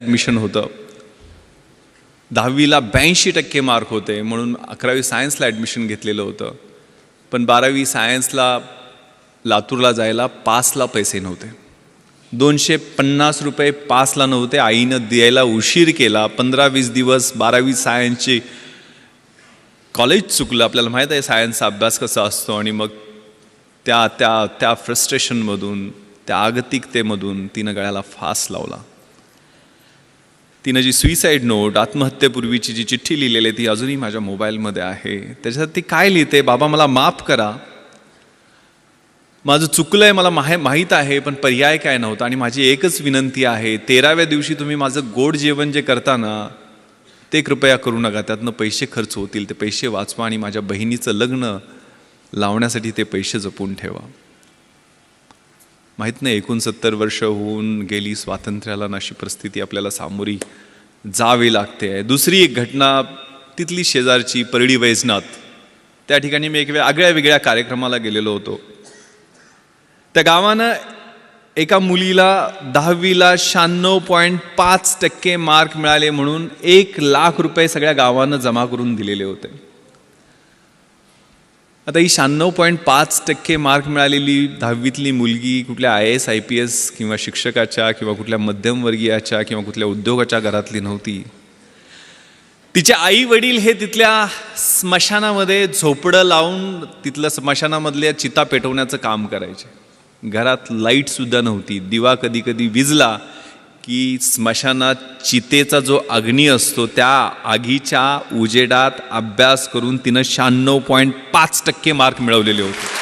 Admission होतं. 10वीला 82% mark होते म्हणून 11वी सायन्सला ॲडमिशन घेतलेलं होतं. पण 12वी सायन्सला लातूरला जायला पासला पैसे नव्हते. 250 रुपये पासला नव्हते. आईनं द्यायला उशीर केला. 15-20 दिवस 12वी सायन्सची कॉलेज चुकलं. आपल्याला माहीत आहे सायन्सचा अभ्यास कसा असतो. आणि मग त्या त्या त्या फ्रस्ट्रेशनमधून, त्या आगतिकतेमधून तिनं गळ्याला फास लावला. तिनं जी सुईसाईड नोट, आत्महत्येपूर्वीची जी चिठ्ठी लिहिलेली ती अजूनही माझ्या मोबाईलमध्ये आहे. त्याच्यात ती काय लिहिते, बाबा मला माफ करा, माझं चुकलं आहे, मला माहीत आहे, पण पर्याय काय नव्हता. आणि माझी एकच विनंती आहे, 13व्या दिवशी तुम्ही माझं गोड जेवण जे करता ना ते कृपया करू नका. त्यातनं पैसे खर्च होतील, ते पैसे वाचवा आणि माझ्या बहिणीचं लग्न लावण्यासाठी ते पैसे जपून ठेवा. माहीत नाही 69 वर्ष होऊन गेली स्वातंत्र्याला, अशी परिस्थिती आपल्याला सामोरी जावी लागते. दुसरी एक घटना तिथली शेजारची परळी वैजनाथ, त्या ठिकाणी मी एक वेगळ्या कार्यक्रमाला गेलेलो होतो. त्या गावानं एका मुलीला 10वीला 96.5% मार्क मिळाले म्हणून 1 लाख रुपये सगळ्या गावानं जमा करून दिलेले होते. आता ही 96.5% मार्क मिळालेली 10वीतली मुलगी कुठल्या IAS IPS किंवा शिक्षकाच्या किंवा कुठल्या मध्यमवर्गीयाच्या किंवा कुठल्या उद्योगाच्या घरातली नव्हती. तिचे आई वडील हे तिथल्या स्मशानामध्ये झोपडं लावून तिथलं स्मशानामधल्या चिता पेटवण्याचं काम करायचे. घरात लाईटसुद्धा नव्हती. दिवा कधी कधी विझला की स्मशानात चितेचा जो अग्नी असतो त्या आगीच्या उजेडात अभ्यास करून तिनं 96.5% मार्क मिळवलेले होते.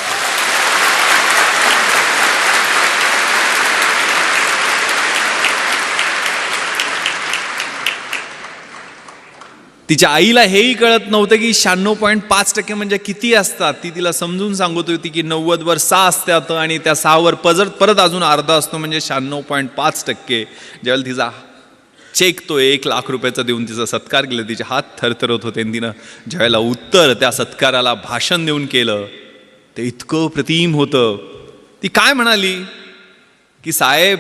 तिच्या आईला हेही कळत नव्हतं की 96.5% म्हणजे किती असतात. ती तिला समजून सांगत होती की 90 वर 6 असतात आणि त्या 6 वर परत अजून अर्धा असतो म्हणजे 96.5%. ज्यावेळेला तिचा चेक तो 1 लाख रुपयाचा देऊन तिचा सत्कार केला, तिचे हात थरथरत होते. तिनं ज्यावेळेला उत्तर त्या सत्काराला भाषण देऊन केलं ते इतकं प्रतिम होतं. ती काय म्हणाली की साहेब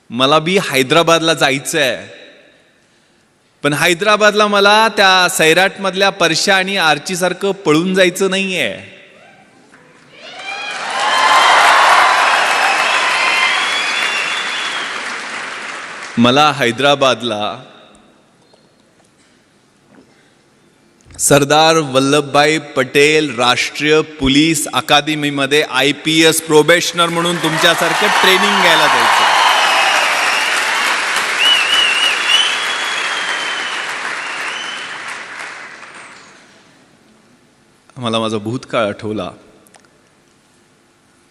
मला बी हैदराबादला जायचं आहे, पण हैदराबादला मला त्या सैराटमधल्या परशा आणि आर्चीसारखं पळून जायचं नाहीये. मला हैदराबादला सरदार वल्लभभाई पटेल राष्ट्रीय पोलीस अकादमीमध्ये IPS प्रोबेशनर म्हणून तुमच्यासारखं ट्रेनिंग घ्यायला जायचं. मला माझा भूतकाळ आठवला.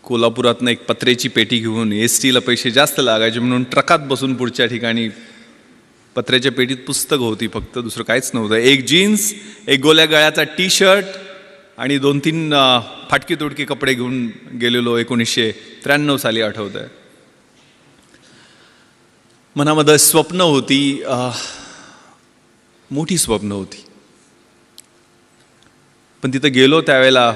कोल्हापुरातनं एक पत्र्याची पेटी घेऊन STला पैसे जास्त लागायचे म्हणून ट्रकात बसून पुढच्या ठिकाणी पत्र्याच्या पेटीत पुस्तकं होती फक्त, दुसरं काहीच नव्हतं. एक जीन्स, एक गोल्या गळ्याचा T-शर्ट आणि 2-3 फाटकी तुटकी कपडे घेऊन गेलेलो. 1993 साली आठवत आहे. मनामध्ये स्वप्न होती, मोठी स्वप्न होती. पण तिथं गेलो त्यावेळेला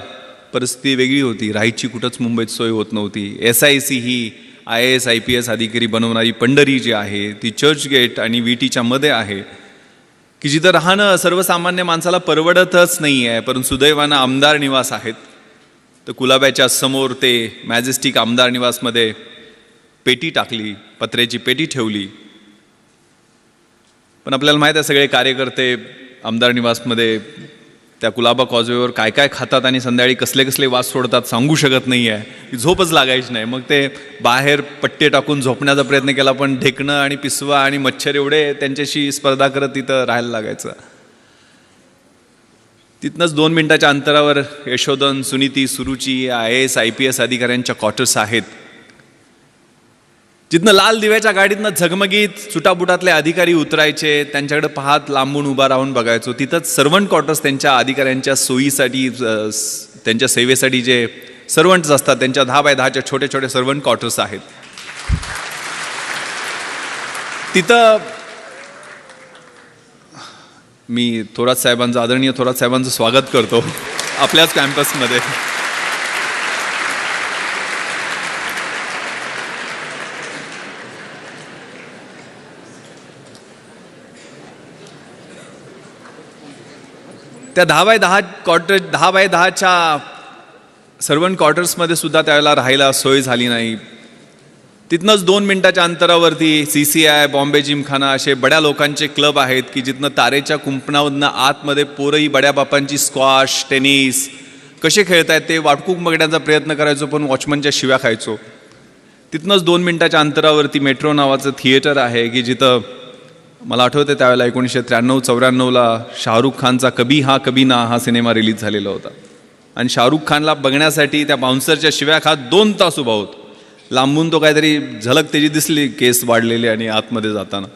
परिस्थिती वेगळी होती. राहायची कुठंच मुंबईत सोय होत नव्हती. SIC ही IAS IPS अधिकारी बनवणारी पंढरी जी आहे ती चर्चगेट आणि VTच्या मध्ये आहे की जिथं राहणं सर्वसामान्य माणसाला परवडतच नाही आहे. परंतु सुदैवानं आमदार निवास आहेत. तर कुलाब्याच्या समोर ते मॅजेस्टिक आमदार निवासमध्ये पेटी टाकली, पत्र्याची पेटी ठेवली. पण आपल्याला माहीत आहे सगळे कार्यकर्ते आमदार निवासमध्ये त्या कुलाबा कॉजवेवर काय काय खातात आणि संध्याकाळी कसले कसले वास सोडतात सांगू शकत नाही आहे. झोपच लागायची नाही. मग ते बाहेर पट्टे टाकून झोपण्याचा प्रयत्न केला पण ढेकणं आणि पिसवा आणि मच्छर एवढे त्यांच्याशी स्पर्धा करत तिथं राहायला लागायचं. तिथनंच 2 मिनिटाच्या अंतरावर यशोधन, सुनीती, सुरुची IAS IPS अधिकाऱ्यांच्या क्वार्टर्स आहेत. जिथनं लाल दिव्याच्या गाडीतनं झगमगीत सुटाबुटातले अधिकारी उतरायचे, त्यांच्याकडे पाहत लांबून उभा राहून बघायचो. तिथंच सर्वंट क्वार्टर्स त्यांच्या अधिकाऱ्यांच्या सोयीसाठी, त्यांच्या सेवेसाठी जे सर्वंट्स असतात त्यांच्या 10x10च्या छोटे छोटे सर्वंट क्वार्टर्स आहेत. तिथं मी आदरणीय थोरात साहेबांचं स्वागत करतो आपल्याच कॅम्पसमध्ये. त्या 10x10 सर्वंट क्वार्टर्समध्ये सुद्धा त्यावेळेला राहायला सोय झाली नाही. तिथनंच 2 मिनिटाच्या अंतरावरती CCI, बॉम्बे जिमखाना असे बड्या लोकांचे क्लब आहेत की जिथनं तारेच्या कुंपणामधनं आतमध्ये पोरंही बड्या बापांची स्क्वॉश, टेनिस कसे खेळतायत ते वाटकूक बघण्याचा प्रयत्न करायचो, पण वॉचमनच्या शिव्या खायचो. तिथनंच 2 मिनिटाच्या अंतरावरती मेट्रो नावाचं थिएटर आहे की जिथं मला आठवतं त्यावेळेला 1993-94ला शाहरुख खानचा कभी हा कभी ना हा सिनेमा रिलीज झालेला होता. आणि शाहरुख खानला बघण्यासाठी त्या बाउन्सरच्या शिव्या खात 2 तास उभा होतो. लांबून तो काहीतरी झलक त्याची दिसली, केस वाढलेले आणि आतमध्ये जाताना.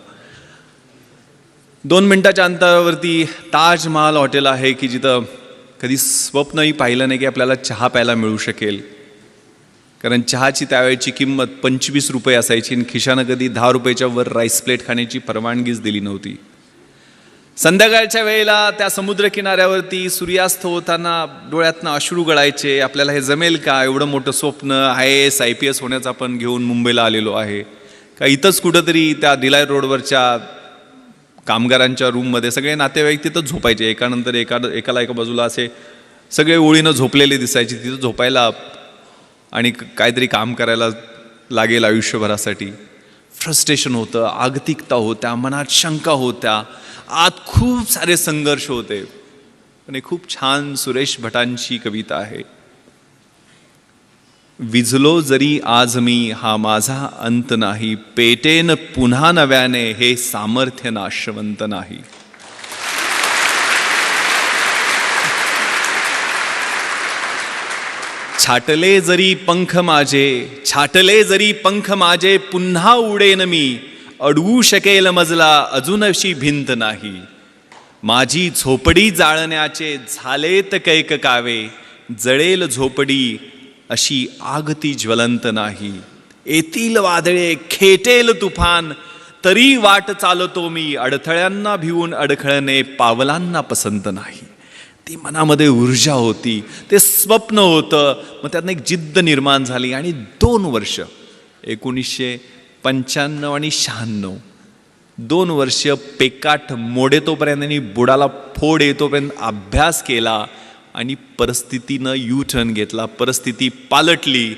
2 मिनिटाच्या अंतरावरती ताजमहाल हॉटेल आहे की जिथं कधी स्वप्नही पाहिलं नाही की आपल्याला चहा प्यायला मिळू शकेल. कारण चहाची त्यावेळची किंमत 25 रुपये असायची आणि खिशानं कधी 10 रुपयाच्या वर राईस प्लेट खाण्याची परवानगीच दिली नव्हती. संध्याकाळच्या वेळेला त्या समुद्रकिनाऱ्यावरती सूर्यास्त होताना डोळ्यातनं अश्रू गळायचे. आपल्याला हे जमेल का? एवढं मोठं स्वप्न IAS IPS होण्याचं आपण घेऊन मुंबईला आलेलो आहे का? इथंच कुठंतरी त्या दिलाय रोडवरच्या कामगारांच्या रूममध्ये सगळे नातेवाईक तिथं झोपायचे, एकानंतर एकाला एका बाजूला असे सगळे ओळीनं झोपलेले दिसायचे. तिथं झोपायला आणि काहीतरी काम करायला लागेल आयुष्यभरासाठी. फ्रस्ट्रेशन होतं, आगतिकता होत्या, मनात शंका होत्या, आत खूप सारे संघर्ष होते. आणि खूप छान सुरेश भटांची कविता आहे, विझलो जरी आज मी हा माझा अंत नाही, पेटेन पुन्हा नव्याने हे सामर्थ्य नाशवंत नाही. छाटले जरी पंख माझे पुन्हा उडेन मी, अडवू शकेल मजला अजूनशी भिंत नाही. माझी झोपडी जाळण्याचे झालेत कैक कावे, जळेल झोपडी अशी आगती ज्वलंत नाही. येतील वादळे खेटेल तुफान, तरी वाट चालतो मी, अडथळ्यांना भिवून अडखळणे पावलांना पसंत नाही. ती मनामध्ये ऊर्जा होती, ते स्वप्न होतं. मग त्यातनं एक जिद्द निर्माण झाली आणि 2 वर्ष 1995 आणि 96 2 वर्ष पेकाट मोडेतोपर्यंत आणि बुडाला फोड येतोपर्यंत अभ्यास केला आणि परिस्थितीनं टर्न घेतला. परिस्थिती पालटली.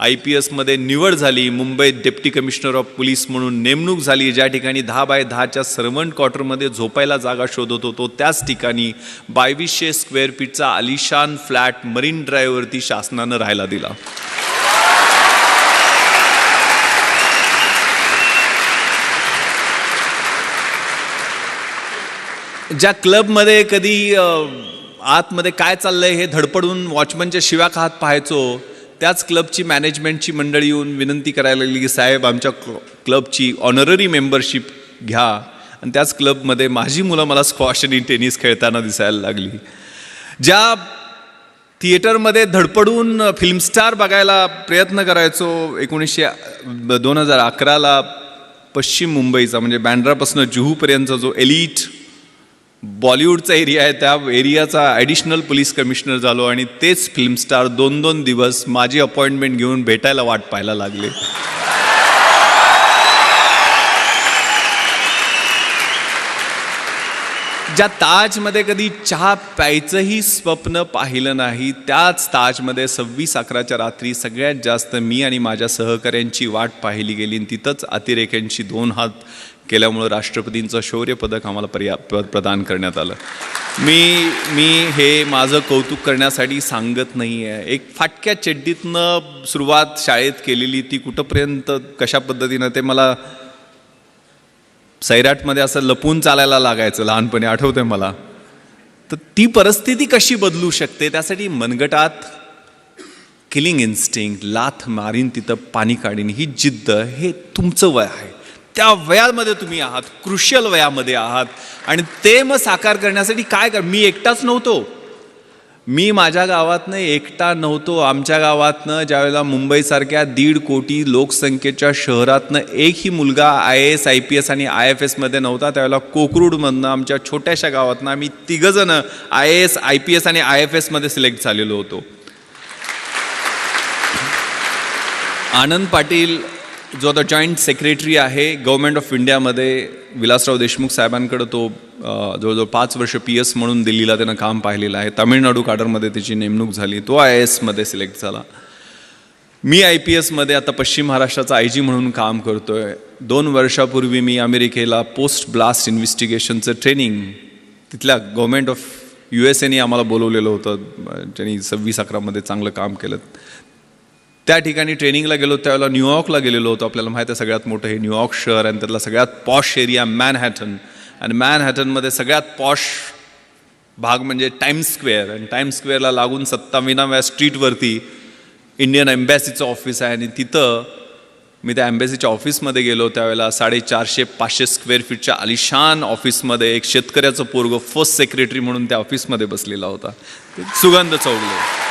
IPS मध्ये निवड झाली. मुंबईत डेप्टी कमिशनर ऑफ पोलीस म्हणून नेमणूक झाली. ज्या ठिकाणी 10x10च्या सर्वंट क्वार्टरमध्ये झोपायला जागा शोधत होतो त्याच ठिकाणी 2200 स्क्वेअर फीटचा आलिशान फ्लॅट मरीन ड्राईव्हवरती शासनानं राहायला दिला. ज्या क्लबमध्ये कधी आतमध्ये काय चाललंय हे धडपडून वॉचमनच्या शिव्या खात पाहायचो, त्याच क्लबची मॅनेजमेंटची मंडळी येऊन विनंती करायला लागली की साहेब आमच्या क्लबची ऑनररी मेंबरशिप घ्या. आणि त्याच क्लबमध्ये माझी मुलं मला स्क्वॉश आणि टेनिस खेळताना दिसायला लागली. ज्या थिएटरमध्ये धडपडून फिल्मस्टार बघायला प्रयत्न करायचो 2011ला पश्चिम मुंबईचा म्हणजे बँड्रापासून जुहूपर्यंतचा जो एलिट बॉलिवूडचा एरिया आहे त्या एरियाचा ॲडिशनल पोलीस कमिशनर झालो आणि तेच फिल्मस्टार 2-2 दिवस माझी अपॉइंटमेंट घेऊन भेटायला वाट पाहायला लागले. ज्या ताजमध्ये कधी चहा प्यायचंही स्वप्न पाहिलं नाही, त्याच ताजमध्ये 26/11च्या रात्री सगळ्यात जास्त मी आणि माझ्या सहकाऱ्यांची वाट पाहिली गेली आणि तिथंच अतिरेक्यांची 2 हात केल्यामुळं राष्ट्रपतींचं शौर्य पदक आम्हाला प्रदान करण्यात आलं. मी हे माझं कौतुक करण्यासाठी सांगत नाही आहे. एक फाटक्या चड्डीतनं सुरुवात शाळेत केलेली ती कुठंपर्यंत कशा पद्धतीनं ते मला सैराटमध्ये असं लपून चालायला लागायचं लहानपणी, आठवतंय मला. तर ती परिस्थिती कशी बदलू शकते त्यासाठी मनगटात किलिंग इन्स्टिंक्ट, लाथ मारीन तिथं पाणी काढीन ही जिद्द, हे तुमचं वय आहे. त्या वयामध्ये तुम्ही आहात, क्रुशियल वयामध्ये आहात आणि ते मग साकार करण्यासाठी काय कर. मी एकटाच नव्हतो, मी माझ्या गावातनं एकटा नव्हतो. आमच्या गावातनं ज्यावेळेला मुंबईसारख्या 1.5 कोटी लोकसंख्येच्या शहरातनं एकही मुलगा IAS IPS आणि IFS मध्ये नव्हता. त्यावेळेला कोकरूडमधनं आमच्या छोट्याशा गावातनं आम्ही 3 जण IAS IPS आणि IFS मध्ये सिलेक्ट झालेलो होतो. आनंद पाटील जो आता जॉईंट सेक्रेटरी आहे गव्हर्नमेंट ऑफ इंडियामध्ये, विलासराव देशमुख साहेबांकडे तो जवळजवळ 5 वर्ष PS म्हणून दिल्लीला त्यानं काम पाहिलेलं आहे. तामिळनाडू काडरमध्ये त्याची नेमणूक झाली, तो IAS मध्ये सिलेक्ट झाला. मी IPS मध्ये आता पश्चिम महाराष्ट्राचा IG म्हणून काम करतोय. 2 वर्षापूर्वी मी अमेरिकेला पोस्ट ब्लास्ट इन्व्हेस्टिगेशनचं ट्रेनिंग तिथल्या गव्हर्नमेंट ऑफ USAने आम्हाला बोलवलेलं होतं, ज्यांनी 26-11 मध्ये चांगलं काम केलं. त्या ठिकाणी ट्रेनिंगला गेलो, त्यावेळेला न्यूयॉर्कला गेलेलो होतो. आपल्याला माहिती आहे सगळ्यात मोठं हे न्यूयॉर्क शहर आणि त्यातला सगळ्यात पॉश एरिया मॅनहॅटन, आणि मॅनहॅटनमध्ये सगळ्यात पॉश भाग म्हणजे टाइम्स स्क्वेअर, आणि टाइम्स स्क्वेअरला लागून 27व्या स्ट्रीटवरती इंडियन एम्बॅसीचं ऑफिस आहे. आणि तिथं मी त्या एम्बॅसीच्या ऑफिसमध्ये गेलो, त्यावेळेला 450-500 स्क्वेअर फीटच्या आलिशान ऑफिसमध्ये एक शेतकऱ्याचं पोरगं फर्स्ट सेक्रेटरी म्हणून त्या ऑफिसमध्ये बसलेला होता, सुगंध चौगले.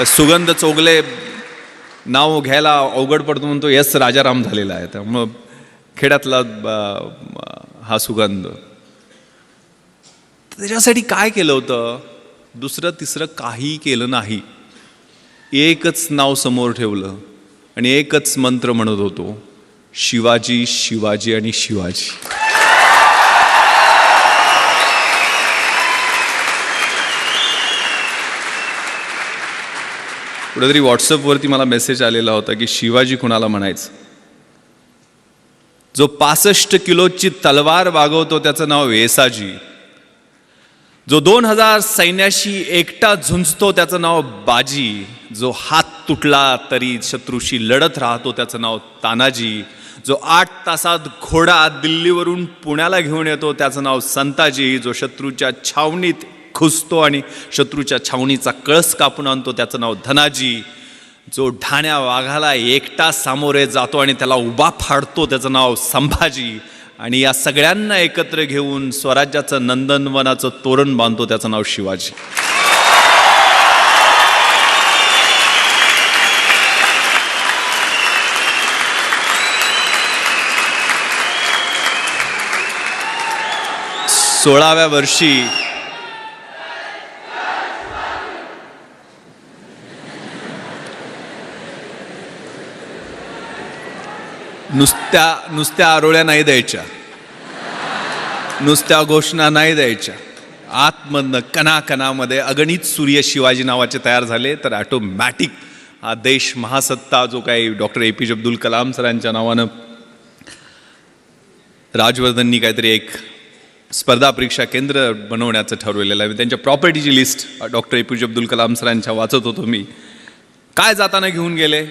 सुगंध चौगले नाव घ्यायला अवघड पडतो म्हणून तो S राजाराम झालेला आहे, त्यामुळं खेड्यातला हा सुगंध. त्याच्यासाठी काय केलं होतं? दुसरं तिसरं काही केलं नाही. एकच नाव समोर ठेवलं आणि एकच मंत्र म्हणत होतो, शिवाजी, शिवाजी आणि शिवाजी. कुठेतरी व्हॉट्सअपवरती मला मेसेज आलेला होता की शिवाजी कुणाला म्हणायचं? जो 65 किलोची तलवार वागवतो त्याचं नाव वेसाजी. जो 2000 सैन्याशी एकटा झुंजतो त्याचं नाव बाजी. जो हात तुटला तरी शत्रूशी लढत राहतो त्याचं नाव तानाजी. जो 8 तासात घोडा दिल्लीवरून पुण्याला घेऊन येतो त्याचं नाव संताजी. जो शत्रूच्या छावणीत खुसतो आणि शत्रूच्या छावणीचा कळस कापून आणतो त्याचं नाव धनाजी. जो ढाण्या वाघाला एकटा सामोरे जातो आणि त्याला उभा फाडतो त्याचं नाव संभाजी. आणि या सगळ्यांना एकत्र घेऊन स्वराज्याचं नंदनवनाचं तोरण बांधतो त्याचं नाव शिवाजी. सोळाव्या वर्षी नुसत्या आरोळ्या नाही द्यायच्या, नुसत्या घोषणा नाही द्यायच्या. आतमधनं कणाकणामध्ये अगणित सूर्य शिवाजी नावाचे तयार झाले, तर ऑटोमॅटिक हा देश महासत्ता जो काही डॉक्टर APJ अब्दुल कलाम सरांच्या नावानं राजवर्धननी काहीतरी एक स्पर्धा परीक्षा केंद्र बनवण्याचं ठरवलेलं आहे. त्यांच्या प्रॉपर्टीची list doctor APJ Abdul Kalam सरांच्या वाचत होतो मी. काय जाताना घेऊन गेले,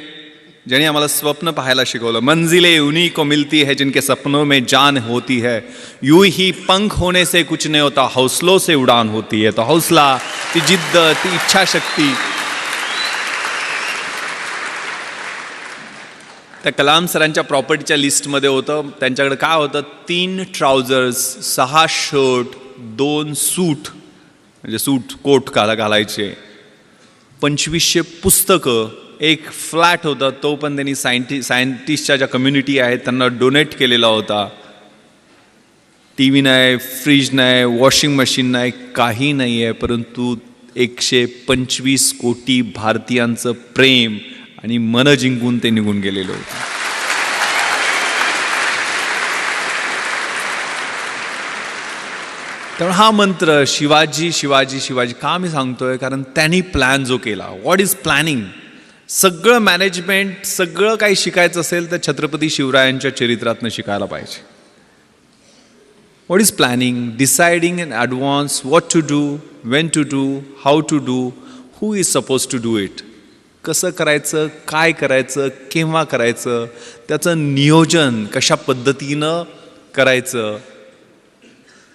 ज्यांनी आम्हाला स्वप्न पाहायला शिकवलं. मंजिले उन्हीं को मिलती है जिनके सपनों में जान होती है. यूं ही पंख होने से कुछ नहीं होता, हौसलों से उड़ान होती है. तो हौसला, ती जिद्द, ती इच्छाशक्ती. त्या कलाम सरांच्या प्रॉपर्टीच्या लिस्टमध्ये होतं. त्यांच्याकडे काय होतं? 3 ट्राउझर्स, 6 शर्ट, 2 सूट, म्हणजे सूट कोट घालायचे, 2500 पुस्तकं, एक फ्लॅट होता, तो पण त्यांनी सायंटिस्टच्या ज्या कम्युनिटी आहेत त्यांना डोनेट केलेला होता. TV नाही, फ्रीज नाही, वॉशिंग मशीन नाही, काही नाही आहे, परंतु 125 कोटी भारतीयांचं प्रेम आणि मन जिंकून ते निघून गेलेलं होतं. त्यामुळे हा मंत्र शिवाजी, शिवाजी, शिवाजी का मी सांगतोय? कारण त्यांनी प्लॅन जो केला. What is planning? सगळं मॅनेजमेंट, सगळं काही शिकायचं असेल तर छत्रपती शिवरायांच्या चरित्रातनं शिकायला पाहिजे. What is planning? Deciding in advance what to do, when to do, how to do, who is suppose to do it. कसं करायचं, काय करायचं, केव्हा करायचं, त्याचं नियोजन कशा पद्धतीनं करायचं,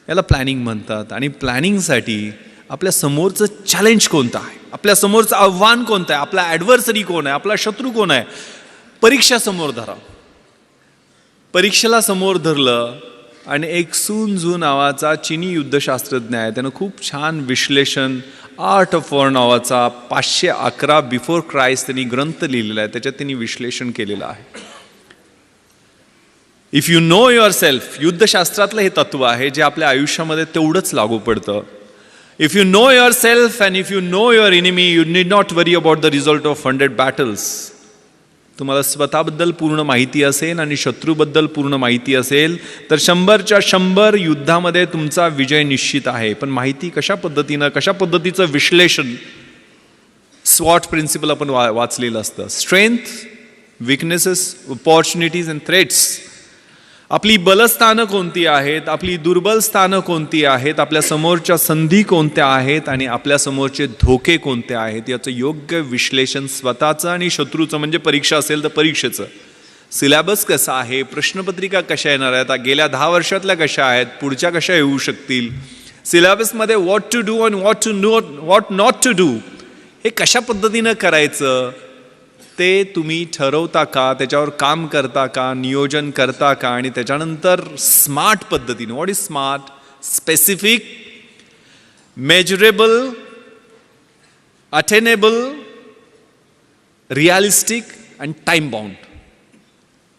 याला प्लॅनिंग म्हणतात. आणि प्लॅनिंगसाठी आपल्या समोरचं चॅलेंज कोणतं आहे, आपल्या समोरचं आव्हान कोणतं आहे, आपला ॲडव्हर्सरी कोण आहे, आपला शत्रू कोण आहे, परीक्षा समोर धरा. परीक्षेला समोर धरलं आणि एक सून झू नावाचा चिनी युद्धशास्त्रज्ञ आहे, त्यानं खूप छान विश्लेषण, आर्ट ऑफ वॉर नावाचा 511 बिफोर क्राइस्ट त्यांनी ग्रंथ लिहिलेला आहे, त्याच्यात त्यांनी विश्लेषण केलेलं आहे. If you know yourself, युद्धशास्त्रातलं हे तत्व आहे जे आपल्या आयुष्यामध्ये तेवढंच लागू पडतं. If you know yourself and if you know your enemy, you need not worry about the result of 100 battles. तुम्हाला स्वतःबद्दल पूर्ण माहिती असेल आणि शत्रूबद्दल पूर्ण माहिती असेल तर 100च्या 100 युद्धामध्ये तुमचा विजय निश्चित आहे. पण माहिती कशा पद्धतीचं विश्लेषण, स्वॉट प्रिन्सिपल आपण वाचलेलं असतं. Strength, weaknesses, opportunities and threats. आपली बलस्थानं कोणती आहेत, आपली दुर्बल स्थानं कोणती आहेत, आपल्या समोरच्या संधी कोणत्या आहेत आणि आपल्या समोरचे धोके कोणते आहेत याचं योग्य विश्लेषण स्वतःचं आणि शत्रूचं, म्हणजे परीक्षा असेल तर परीक्षेचं. सिलेबस कसा आहे, प्रश्नपत्रिका कशा येणार आहेत, गेल्या 10 वर्षातल्या कशा आहेत, पुढच्या कशा येऊ शकतील, सिलेबसमध्ये व्हॉट टू डू आणि व्हॉट नॉट टू डू हे कशा पद्धतीनं करायचं ते तुम्ही ठरवता का, त्याच्यावर काम करता का, नियोजन करता का, आणि त्याच्यानंतर स्मार्ट पद्धतीने. What is smart? Specific, measurable, attainable, realistic and time bound.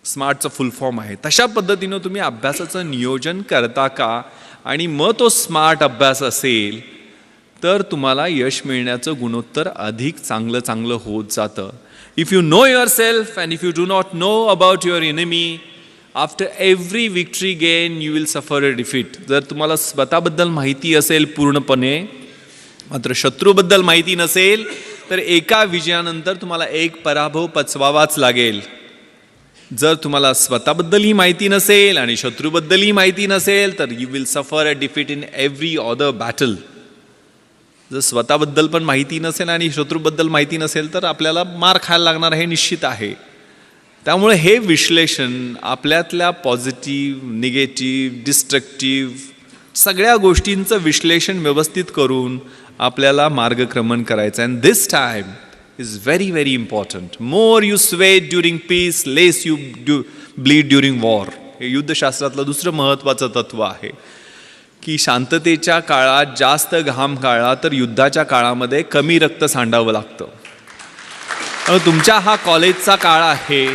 स्मार्टचं फुल फॉर्म आहे. तशा पद्धतीनं तुम्ही अभ्यासाचं नियोजन करता का, आणि मग तो स्मार्ट अभ्यास असेल तर तुम्हाला यश मिळण्याचं गुणोत्तर अधिक चांगलं होत जातं. If you know yourself and if you do not know about your enemy, after every victory gain you will suffer a defeat. जर तुम्हाला स्वतःबद्दल माहिती असेल पूर्णपणे, मात्र शत्रूबद्दल माहिती नसेल तर एका विजयानंतर तुम्हाला एक पराभव पचवावाच लागेल. जर तुम्हाला स्वतःबद्दलही माहिती नसेल आणि शत्रूबद्दलही माहिती नसेल तर you will suffer a defeat in every other battle. जर स्वतःबद्दल पण माहिती नसेल आणि शत्रूबद्दल माहिती नसेल तर आपल्याला मार खायला लागणार हे निश्चित आहे. त्यामुळे हे विश्लेषण आपल्यातल्या पॉझिटिव्ह, निगेटिव्ह, डिस्ट्रक्टिव्ह सगळ्या गोष्टींचं विश्लेषण व्यवस्थित करून आपल्याला मार्गक्रमण करायचं. And this time is very very important. More you sweat during peace, less you bleed during war. हे युद्धशास्त्रातलं दुसरं महत्त्वाचं तत्व आहे की शांततेच्या काळात जास्त घाम काढला तर युद्धाच्या काळामध्ये कमी रक्त सांडावं लागतं. तुमच्या हा कॉलेजचा काळ आहे,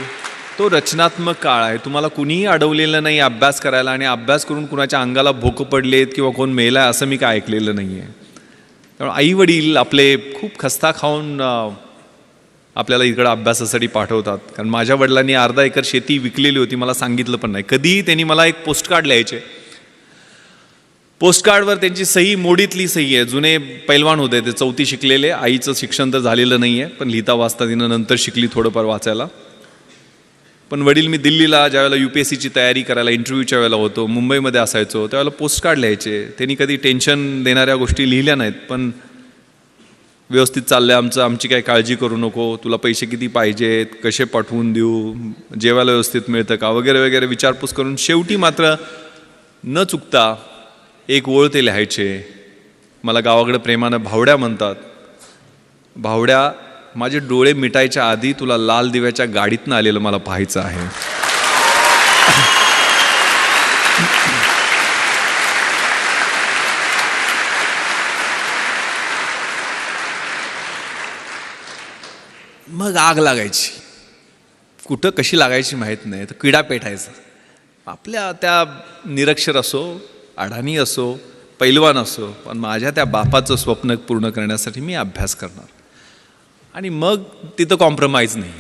तो रचनात्मक काळ आहे. तुम्हाला कुणीही अडवलेलं नाही अभ्यास करायला, आणि अभ्यास करून कुणाच्या अंगाला भोकं पडलेत किंवा कोण मेलाय असं मी काय ऐकलेलं नाही आहे. त्यामुळे आई वडील आपले खूप खस्ता खाऊन आपल्याला इकडं अभ्यासासाठी पाठवतात. कारण माझ्या वडिलांनी अर्धा एकर शेती विकलेली होती, मला सांगितलं पण नाही. कधीही त्यांनी मला एक पोस्टकार्ड लिहायचे. पोस्टकार्डवर त्यांची सही मोडीतली सही आहे. जुने पैलवान होते ते, 4थी शिकलेले. आईचं शिक्षण तर झालेलं नाही आहे, पण लिहिता वाचता तिनं नंतर शिकली थोडंफार वाचायला. पण वडील, मी दिल्लीला ज्यावेळेला UPSCची तयारी करायला इंटरव्ह्यूच्या वेळेला होतो, मुंबईमध्ये असायचो, त्यावेळेला पोस्टकार्ड लिहायचे. त्यांनी कधी टेन्शन देणाऱ्या गोष्टी लिहिल्या नाहीत, पण व्यवस्थित चाललंय आमची काही काळजी करू नको, तुला पैसे किती पाहिजेत, कसे पाठवून देऊ, जेवायला व्यवस्थित मिळतं का, वगैरे वगैरे विचारपूस करून शेवटी मात्र न चुकता एक ओळ ते लिहायचे. मला गावाकडे प्रेमानं भावड्या म्हणतात. भावड्या, माझे डोळे मिटायच्या आधी तुला लाल दिव्याच्या गाडीतनं आलेलं मला पाहायचं आहे. मग आग लागायची. कुठं कशी लागायची माहीत नाही, तर किडा पेटायचा. आपल्या त्या निरक्षर असो, अडाणी असो, पैलवान असो, पण माझ्या त्या बापाचं स्वप्न पूर्ण करण्यासाठी मी अभ्यास करणार. आणि मग तिथं कॉम्प्रोमाइज नाही.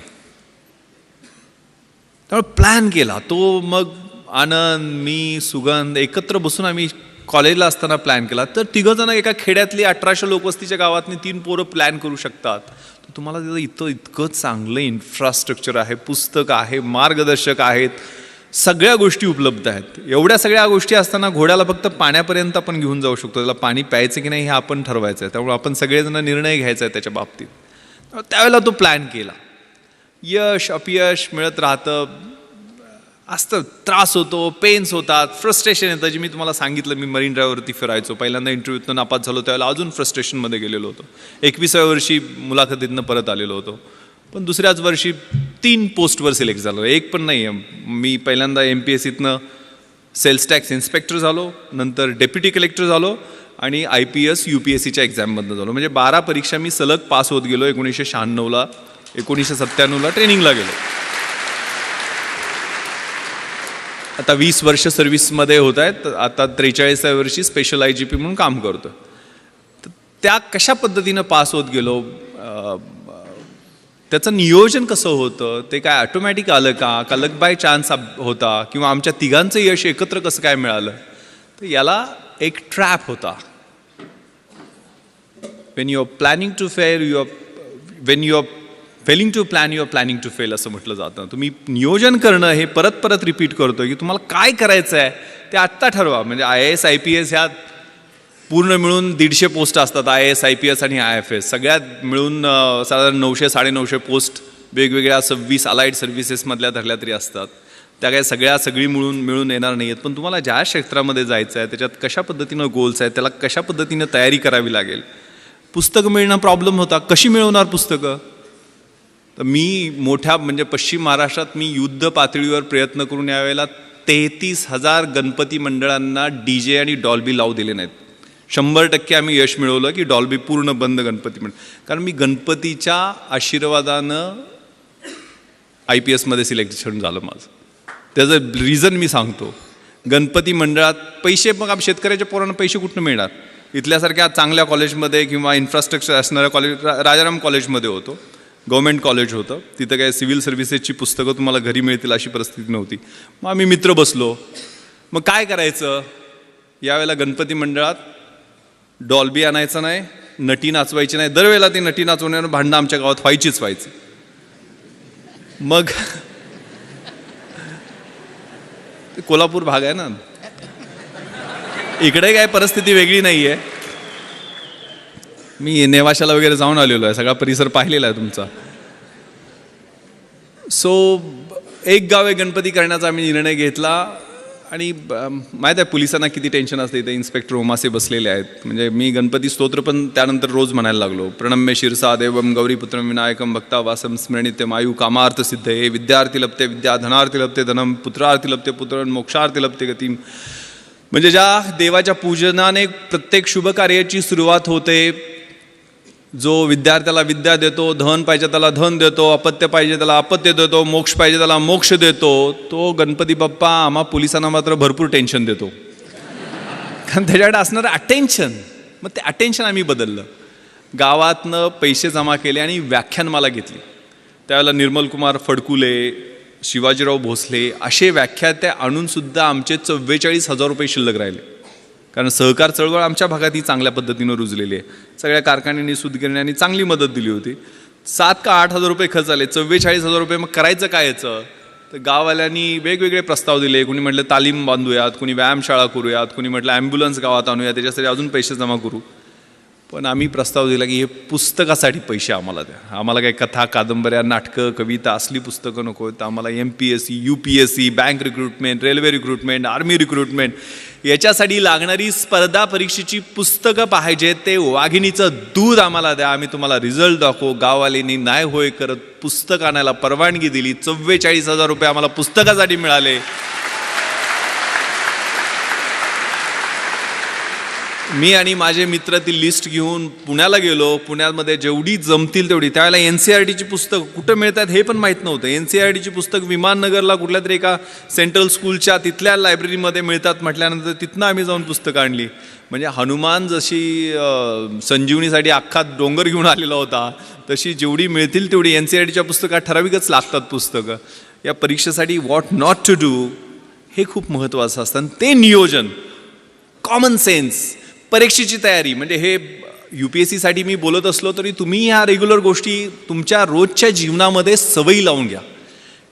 त्यामुळे प्लॅन केला तो. मग आनंद, मी, सुगंध एकत्र बसून आम्ही कॉलेजला असताना प्लॅन केला. तर 3 जण एका खेड्यातली 1800 लोकवस्तीच्या गावातनी 3 पोरं प्लॅन करू शकतात. तुम्हाला तिथं इतकं चांगलं इन्फ्रास्ट्रक्चर आहे, पुस्तक आहे, मार्गदर्शक आहेत, सगळ्या गोष्टी उपलब्ध आहेत. एवढ्या सगळ्या गोष्टी असताना घोड्याला फक्त पाण्यापर्यंत आपण घेऊन जाऊ शकतो. त्याला पाणी प्यायचं की नाही हे आपण ठरवायचं आहे. त्यामुळे आपण सगळेजण निर्णय घ्यायचा आहे त्याच्या बाबतीत. त्यावेळेला तो प्लॅन केला. यश अपयश मिळत राहतं, असतं, त्रास होतो, पेन्स होतात, फ्रस्ट्रेशन येतं. जे मी तुम्हाला सांगितलं, मी मरीन ड्राईव्हवरती फिरायचो. पहिल्यांदा इंटरव्ह्यूतनं नापास झालो त्यावेळेला अजून फ्रस्ट्रेशनमध्ये गेलेलो होतो. 21व्या वर्षी मुलाखतीतनं परत आलेलो होतो. पण दुसऱ्याच वर्षी 3 पोस्टवर सिलेक्ट झालो. एक पण नाही. मी पहिल्यांदा MPSCतनं सेल्स टॅक्स इन्स्पेक्टर झालो, नंतर डेप्युटी कलेक्टर झालो आणि IPS UPSCच्या एक्झाममधनं झालो. म्हणजे 12 परीक्षा मी सलग पास होत गेलो. 1996ला 1997ला ट्रेनिंगला गेलो. आता 20 वर्ष सर्व्हिसमध्ये होत आहेत. आता 43व्या वर्षी स्पेशल IGP म्हणून काम करतो. त्या कशा पद्धतीनं पास होत गेलो, त्याचं नियोजन कसं होतं, ते काय ऑटोमॅटिक आलं का लक बाय चान्स होता, किंवा आमच्या तिघांचं यश एकत्र कसं काय मिळालं, तर याला एक ट्रॅप होता. When you are planning to fail when you are failing to plan you are planning to fail असं म्हटलं जातं. तुम्ही नियोजन करणं हे परत परत रिपीट करतो की तुम्हाला काय करायचं आहे ते आत्ता ठरवा. म्हणजे IAS IPS ह्या पूर्ण मिळून 150 पोस्ट असतात, IAS IPS आणि IFS सगळ्यात मिळून साधारण 900-950 पोस्ट वेगवेगळ्या 26 अलाइड सर्व्हिसेसमधल्या धरल्या तरी असतात. त्या काय सगळी मिळून येणार नाही आहेत. पण तुम्हाला ज्या क्षेत्रामध्ये जायचं आहे त्याच्यात कशा पद्धतीनं गोल्स आहेत, त्याला कशा पद्धतीनं तयारी करावी लागेल. पुस्तकं मिळणं प्रॉब्लेम होता, कशी मिळवणार पुस्तकं. तर मी मोठ्या म्हणजे पश्चिम महाराष्ट्रात मी युद्ध पातळीवर प्रयत्न करून यावेळेला 33,000 गणपती मंडळांना DJ आणि डॉल्बी लावू दिले नाहीत. 100% आम्ही यश मिळवलं की डॉल्बी पूर्ण बंद गणपती मंडळ. कारण मी गणपतीच्या आशीर्वादानं IPS मध्ये सिलेक्शन झालं माझं. त्याचं रिझन मी सांगतो. गणपती मंडळात पैसे, मग शेतकऱ्याच्या पोरांना पैसे कुठून मिळणार. इथल्यासारख्या चांगल्या कॉलेजमध्ये किंवा इन्फ्रास्ट्रक्चर असणाऱ्या कॉलेज, राजाराम कॉलेजमध्ये होतो, गव्हर्मेंट कॉलेज होतं, तिथं काय सिव्हिल सर्व्हिसेसची पुस्तकं तुम्हाला घरी मिळतील अशी परिस्थिती नव्हती. मग आम्ही मित्र बसलो, मग काय करायचं. यावेळेला गणपती मंडळात डॉल्बी आणायचं नाही, नटी नाचवायची नाही. दरवेळेला ती नटी नाचवण्यावर भांडणं आमच्या गावात व्हायचं. मग कोल्हापूर भाग आहे ना, इकडे काय परिस्थिती वेगळी नाही आहे. मी नेवाशाला वगैरे जाऊन आलेलो आहे, सगळा परिसर पाहिलेला आहे तुमचा. सो एक गाव एक गणपती करण्याचा आम्ही निर्णय घेतला. आणि माहीत आहे पोलिसांना किती टेन्शन असते. इथे इन्स्पेक्टर ओमासे बसलेले आहेत. म्हणजे मी गणपती स्तोत्र पण त्यानंतर रोज म्हणायला लागलो. प्रणम्य शिरसा देवम गौरीपुत्रम विनायकम भक्ता वासम स्मरणित्यम आयु कामार्थ सिद्धये विद्यार्थी लभते विद्या धनार्थी लभते धनम पुत्रार्थी लभते पुत्र मोक्षार्थी लभते गतिम. म्हणजे ज्या देवाच्या पूजनाने प्रत्येक शुभ कार्याची सुरुवात होते, जो विद्यार्थ्याला विद्या देतो, धन पाहिजे त्याला धन देतो, अपत्य पाहिजे त्याला अपत्य देतो, मोक्ष पाहिजे त्याला मोक्ष देतो, तो गणपती बाप्पा आम्हा पोलिसांना मात्र भरपूर टेन्शन देतो. कारण त्याच्याकडे असणारं अटेन्शन. मग ते अटेन्शन आम्ही बदललं. गावातनं पैसे जमा केले आणि व्याख्यानमाला घेतली. त्यावेळेला निर्मल कुमार फडकुले, शिवाजीराव भोसले असे व्याख्याते आणूनसुद्धा आमचे 44,000 रुपये शिल्लक राहिले. कारण सहकार चळवळ आमच्या भागात ही चांगल्या पद्धतीनं रुजलेली आहे. सगळ्या कारखान्यांनी सुदगिरण्यांनी चांगली मदत दिली होती. 7 का 8,000 रुपये खर्च झाले. 44,000 रुपये. मग करायचं काय याचं. तर गाववाल्यांनी वेगवेगळे प्रस्ताव दिले. कुणी म्हटलं तालीम बांधूयात, कुणी व्यायामशाळा करूयात, कुणी म्हटलं ॲम्ब्युलन्स गावात आणूया, त्याच्यासाठी अजून पैसे जमा करू. पण आम्ही प्रस्ताव दिला की हे पुस्तकासाठी पैसे आम्हाला द्या. आम्हाला काही कथा कादंबऱ्या नाटकं कविता असली पुस्तकं नको. तर आम्हाला MPSC UPSC bank recruitment, railway recruitment, army recruitment याच्यासाठी लागणारी स्पर्धा परीक्षेची पुस्तकं पाहिजे. ते वाघिणीचं दूध आम्हाला द्या, आम्ही तुम्हाला रिझल्ट दाखवू. गाववाल्यांनी नाही होय करत पुस्तक आणायला परवानगी दिली. 44,000 रुपये आम्हाला पुस्तकासाठी मिळाले. मी आणि माझे मित्र ती लिस्ट घेऊन पुण्याला गेलो. पुण्यामध्ये जेवढी जमतील तेवढी. त्यावेळेला NCERTची पुस्तकं कुठं मिळतात हे पण माहीत नव्हतं. NCERTची पुस्तक विमाननगरला कुठल्या तरी एका सेंट्रल स्कूलच्या तिथल्या लायब्ररीमध्ये मिळतात म्हटल्यानंतर तिथनं आम्ही जाऊन पुस्तकं आणली. म्हणजे हनुमान जशी संजीवनीसाठी अख्खा डोंगर घेऊन आलेला होता, तशी जेवढी मिळतील तेवढी NCERTच्या पुस्तकात ठराविकच लागतात पुस्तकं. या परीक्षेसाठी व्हॉट नॉट टू डू हे खूप महत्त्वाचं असतं. आणि ते नियोजन, कॉमन सेन्स, परीक्षेची तयारी. म्हणजे हे UPSCसाठी मी बोलत असलो तरी तुम्ही ह्या रेग्युलर गोष्टी तुमच्या रोजच्या जीवनामध्ये सवयी लावून घ्या.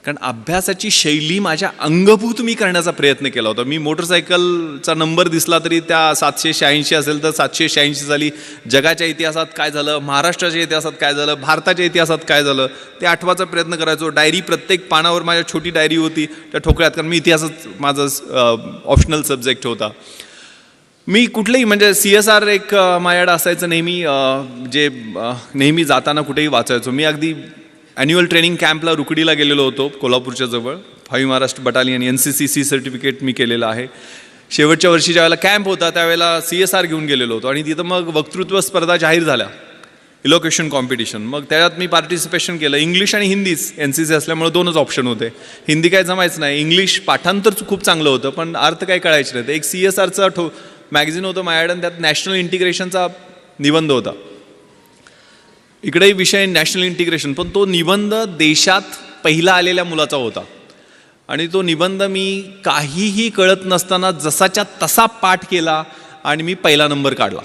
कारण अभ्यासाची शैली माझ्या अंगभूत मी करण्याचा प्रयत्न केला होता. मी मोटरसायकलचा नंबर दिसला तरी त्या 786 असेल तर 786 झाली. जगाच्या इतिहासात काय झालं, महाराष्ट्राच्या इतिहासात काय झालं, भारताच्या इतिहासात काय झालं ते आठवायचा प्रयत्न करायचो. डायरी प्रत्येक पानावर माझ्या छोटी डायरी होती त्या ठोकळ्यात. कारण मी इतिहासात माझं ऑप्शनल सब्जेक्ट होता. मी कुठलेही म्हणजे CSR एक माझ्याकडे असायचं नेहमी, जे नेहमी जाताना कुठेही वाचायचो. मी अगदी ॲन्युअल ट्रेनिंग कॅम्पला रुकडीला गेलेलो होतो कोल्हापूरच्या जवळ. 5 महाराष्ट्र बटालियन NCCC सर्टिफिकेट मी केलेलं आहे. शेवटच्या वर्षी ज्यावेळेला कॅम्प होता त्यावेळेला CSR घेऊन गेलेलो होतो. आणि तिथं मग वक्तृत्व स्पर्धा जाहीर झाल्या, इलोक्युशन कॉम्पिटिशन. मग त्याच्यात मी पार्टिसिपेशन केलं. इंग्लिश आणि हिंदीच, NCC असल्यामुळे 2च ऑप्शन होते. हिंदी काय जमायचं नाही. इंग्लिश पाठांतर खूप चांगलं होतं पण अर्थ काही कळायचं नाही. एक CSRचा मॅगझिन होतं माझ्याकडे, त्यात नॅशनल इंटिग्रेशनचा निबंध होता. इकडेही विषय नॅशनल इंटिग्रेशन, पण तो निबंध देशात पहिला आलेल्या मुलाचा होता. आणि तो निबंध मी काहीही कळत नसताना जसाच्या तसा पाठ केला आणि मी पहिला नंबर काढला.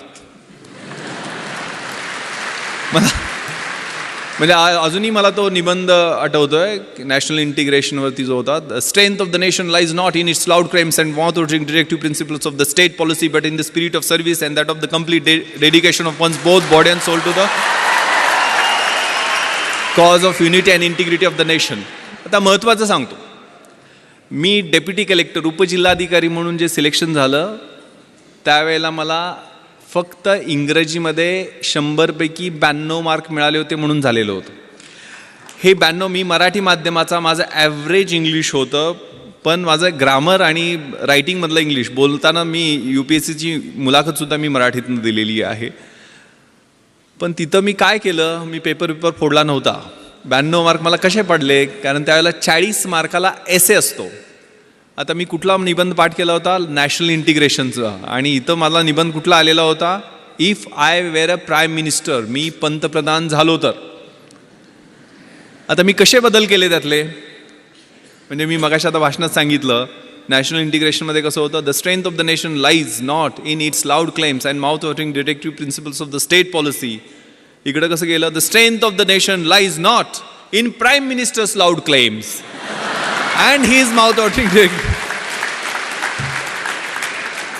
म्हणजे अजूनही मला तो निबंध आठवतोय नॅशनल इंटिग्रेशनवरती जो होता. The strength of the nation lies not in its loud claims and mouth watering directive principles of the state policy but in the spirit of service and that of the complete dedication of one's both body and soul to the cause of unity and integrity of the nation. आता महत्त्वाचं सांगतो, मी deputy collector उपजिल्हाधिकारी म्हणून जे selection झालं त्यावेळेला मला फक्त इंग्रजीमध्ये 100पैकी 92 मार्क मिळाले होते म्हणून झालेलं होतं. हे 92 मी मराठी माध्यमाचा, माझं ॲव्हरेज इंग्लिश होतं, पण माझं ग्रामर आणि रायटिंगमधलं इंग्लिश बोलताना मी UPSCची मुलाखतसुद्धा मी मराठीतून दिलेली आहे. पण तिथं मी काय केलं, मी पेपर फोडला नव्हता. 92 मार्क मला कसे पडले, कारण त्यावेळेला 40 मार्काला एसे असतो. आता मी कुठला निबंध पाठ केला होता, नॅशनल इंटिग्रेशनचा, आणि इथं मला निबंध कुठला आलेला होता, if I were a prime minister, मी पंतप्रधान झालो तर. आता मी कसे बदल केले त्यातले, म्हणजे मी मगाशी आता भाषणात सांगितलं नॅशनल इंटिग्रेशनमध्ये कसं होतं, the strength of the nation lies not in its loud claims and mouth watering directive principles of the state policy. इकडं कसं गेलं, the strength of the nation lies not in prime ministers loud claims and his mouth watering directive.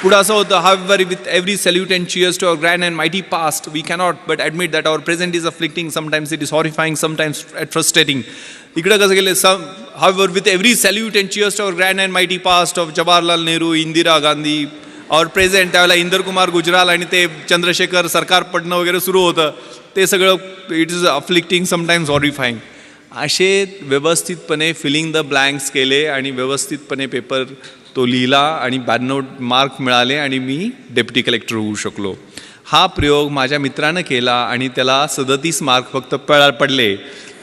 पुढं असं होतं, however with every salute and cheers to our grand and mighty past we cannot but admit that our present is afflicting, sometimes it is horrifying, sometimes frustrating. इकडं कसं गेलं, however with every salute and cheers to our grand and mighty past of Jawaharlal Nehru, Indira Gandhi, our present, त्यावेळेला इंदर कुमार गुजराल आणि ते चंद्रशेखर सरकार पडणं वगैरे सुरू होतं, ते सगळं इट इज अफ्लिक्टिंग, समटाईम्स हॉरिफाईंग. असे व्यवस्थितपणे फिलिंग द ब्लँक्स केले आणि व्यवस्थितपणे पेपर तो लिहिला आणि 92 मार्क मिळाले आणि मी डेप्युटी कलेक्टर होऊ शकलो. हा प्रयोग माझ्या मित्रानं केला आणि त्याला 37 मार्क फक्त पडले.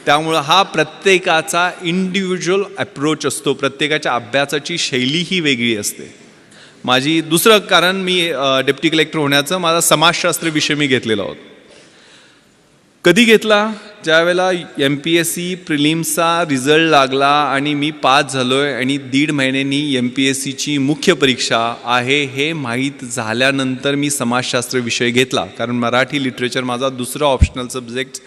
त्यामुळं हा प्रत्येकाचा इंडिव्हिज्युअल अप्रोच असतो, प्रत्येकाच्या अभ्यासाची शैली ही वेगळी असते. माझी दुसरं कारण मी डेप्युटी कलेक्टर होण्याचं, माझा समाजशास्त्र विषय मी घेतलेला होता. कधी घेतला, ज्यावेळेला MPSC प्रिलिम्सचा रिझल्ट लागला आणि मी पास झालो आहे आणि 1.5 महिन्यांनी MPSCची मुख्य परीक्षा आहे हे माहीत झाल्यानंतर मी समाजशास्त्र विषय घेतला. कारण मराठी लिटरेचर माझा दुसरा ऑप्शनल सब्जेक्ट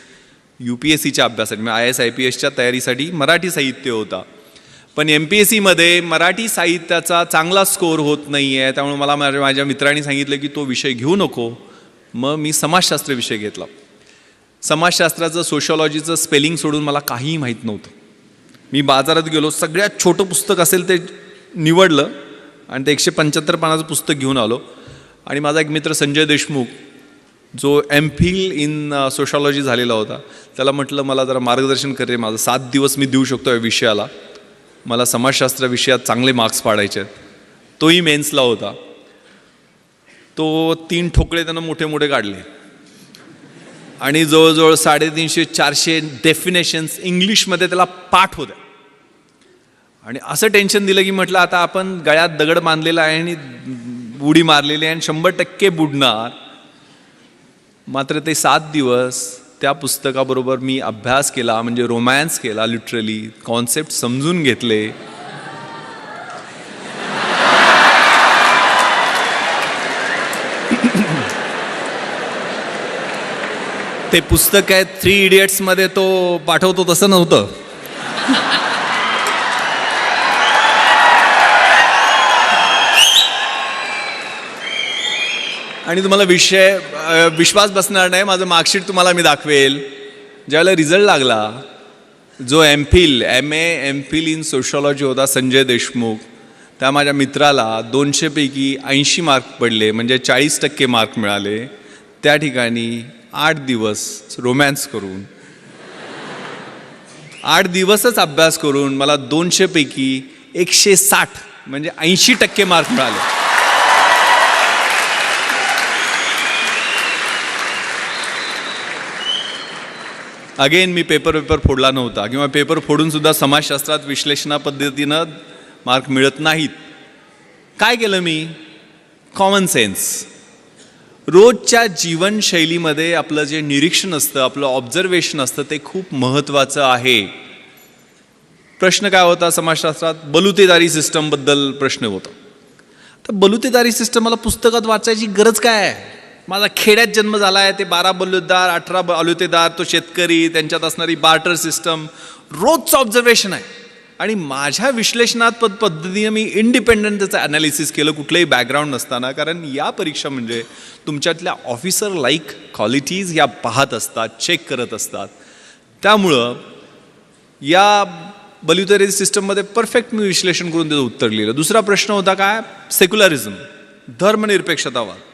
UPSCच्या अभ्यासासाठी, IAS IPSच्या तयारीसाठी मराठी साहित्य होता. पण MPSCमध्ये मराठी साहित्याचा चांगला स्कोअर होत नाही आहे, त्यामुळे मला माझ्या मित्रांनी सांगितलं की तो विषय घेऊ नको. मग मी समाजशास्त्र विषय घेतला. समाजशास्त्राचं, सोशॉलॉजीचं स्पेलिंग सोडून मला काहीही माहीत नव्हतं. मी बाजारात गेलो, सगळ्यात छोटं पुस्तक असेल ते निवडलं आणि ते 175 पानाचं पुस्तक घेऊन आलो. आणि माझा एक मित्र संजय देशमुख, जो MPhil इन सोशॉलॉजी झालेला होता, त्याला म्हटलं मला जरा मार्गदर्शन कर रे, माझं 7 दिवस मी देऊ शकतो या विषयाला, मला समाजशास्त्र विषयात चांगले मार्क्स पाडायचे आहेत. तोही मेन्सला होता. तो 3 ठोकळे त्यानं मोठे मोठे काढले आणि जवळजवळ 350-400 डेफिनेशन्स इंग्लिशमध्ये त्याला पाठ होत्या. आणि असं टेन्शन दिलं की म्हटलं आता आपण गळ्यात दगड बांधलेला आहे आणि उडी मारलेली आहे आणि 100% बुडणार. मात्र ते 7 दिवस त्या पुस्तकाबरोबर मी अभ्यास केला, म्हणजे रोमॅन्स केला, लिटरली कॉन्सेप्ट समजून घेतले. ते पुस्तक आहे 3 इडियट्समध्ये तो पाठवतो तसं नव्हतं. आणि तुम्हाला विश्वास बसणार नाही, माझं मार्कशीट तुम्हाला मी दाखवेल. ज्यावेळेला रिझल्ट लागला, जो MPhil इन सोशॉलॉजी होता संजय देशमुख, त्या माझ्या मित्राला 200 पैकी 80 मार्क पडले, म्हणजे 40% मार्क मिळाले. त्या ठिकाणी 8 दिवस रोमॅन्स करून, 8 दिवसच अभ्यास करून मला 200 पैकी 160 म्हणजे 80% मार्क मिळाले. अगेन मी पेपर फोडला नव्हता, किंवा पेपर फोडून सुद्धा समाजशास्त्रात विश्लेषणा पद्धतीनं मार्क मिळत नाहीत. काय केलं मी, कॉमन सेन्स. रोजच्या जीवनशैलीमध्ये आपलं जे निरीक्षण असतं, आपलं ऑब्झर्वेशन असतं, ते खूप महत्त्वाचं आहे. प्रश्न काय होता समाजशास्त्रात? बलुतेदारी सिस्टमबद्दल प्रश्न होता. तर बलुतेदारी सिस्टम मला पुस्तकात वाचायची गरज काय आहे? माझा खेड्यात जन्म झाला आहे, ते 12 बलुतेदार 18 बलुतेदार, तो शेतकरी, त्यांच्यात असणारी बार्टर सिस्टम, रोजचं ऑब्झर्वेशन आहे. आणि माझ्या विश्लेषणात्मक पद्धतीने मी इंडिपेंडंट त्याचं ॲनालिसिस केलं, कुठलंही बॅकग्राऊंड नसताना. कारण या परीक्षा म्हणजे तुमच्यातल्या ऑफिसर लाईक क्वालिटीज या पाहत असतात, चेक करत असतात. त्यामुळं या बल्युटरी सिस्टममध्ये परफेक्ट मी विश्लेषण करून त्याचं उत्तर लिहिलं. दुसरा प्रश्न होता काय? सेक्युलरिझम, धर्मनिरपेक्षतावाद.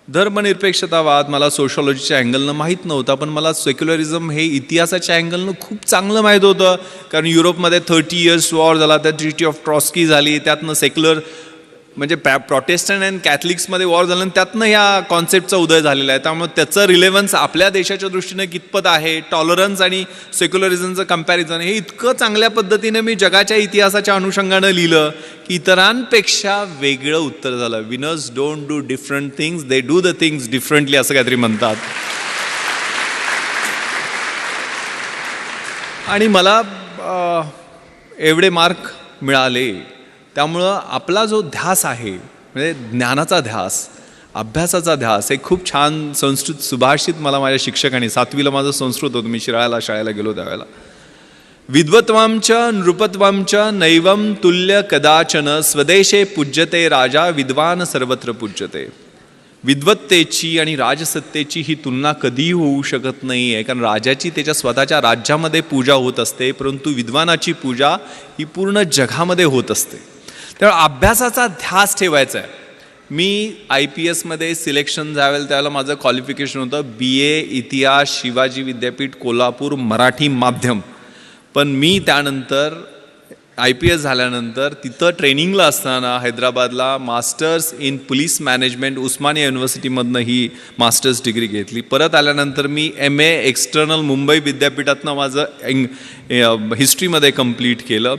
धर्मनिरपेक्षतावाद मला सोशॉलॉजीच्या अँगलनं माहीत नव्हता, पण मला सेक्युलरिझम हे इतिहासाच्या अँगलनं खूप चांगलं माहीत होतं. कारण युरोपमध्ये 30 इयर्स वॉर झाला, त्यात ट्रिटी ऑफ ट्रॉस्की झाली, त्यातनं सेक्युलर म्हणजे प्रोटेस्टंट अँड कॅथलिक्समध्ये वॉर झालं, आणि त्यातनं ह्या कॉन्सेप्टचा उदय झालेला आहे. त्यामुळे त्याचं रिलेव्हन्स आपल्या देशाच्या दृष्टीनं कितपत आहे, टॉलरन्स आणि सेक्युलरिझमचं कम्पॅरिझन, हे इतकं चांगल्या पद्धतीने मी जगाच्या इतिहासाच्या अनुषंगानं लिहिलं की इतरांपेक्षा वेगळं उत्तर झालं. Winners don't do different things, they do the things differently, असं काहीतरी म्हणतात. आणि मला एवढे मार्क मिळाले. त्यामुळं आपला जो ध्यास आहे, म्हणजे ज्ञानाचा ध्यास, अभ्यासाचा ध्यास, हे खूप छान संस्कृत सुभाषित मला माझ्या शिक्षकांनी, 7वीला माझं संस्कृत होतं, मी शाळेला गेलो त्यावेळेला, विद्वत्वांच नृपत्वांच नैवम तुल्य कदाचन स्वदेशे पूज्यते राजा विद्वान सर्वत्र पूज्यते. विद्वत्तेची आणि राजसत्तेची ही तुलना कधीही होऊ शकत नाही आहे. कारण राजाची त्याच्या स्वतःच्या राज्यामध्ये पूजा होत असते, परंतु विद्वानाची पूजा ही पूर्ण जगामध्ये होत असते. त्यामुळे अभ्यासाचा ध्यास ठेवायचा आहे. मी IPSमध्ये सिलेक्शन झालं त्यावेळेला माझं क्वालिफिकेशन होतं BA इतिहास, शिवाजी विद्यापीठ कोल्हापूर, मराठी माध्यम. पण मी त्यानंतर IPS झाल्यानंतर तिथं ट्रेनिंगला असताना हैदराबादला masters in police management Osmania युनिव्हर्सिटीमधनं ही मास्टर्स डिग्री घेतली. परत आल्यानंतर मी MA एक्सटर्नल मुंबई विद्यापीठातनं माझं हिस्ट्रीमध्ये कंप्लीट केलं.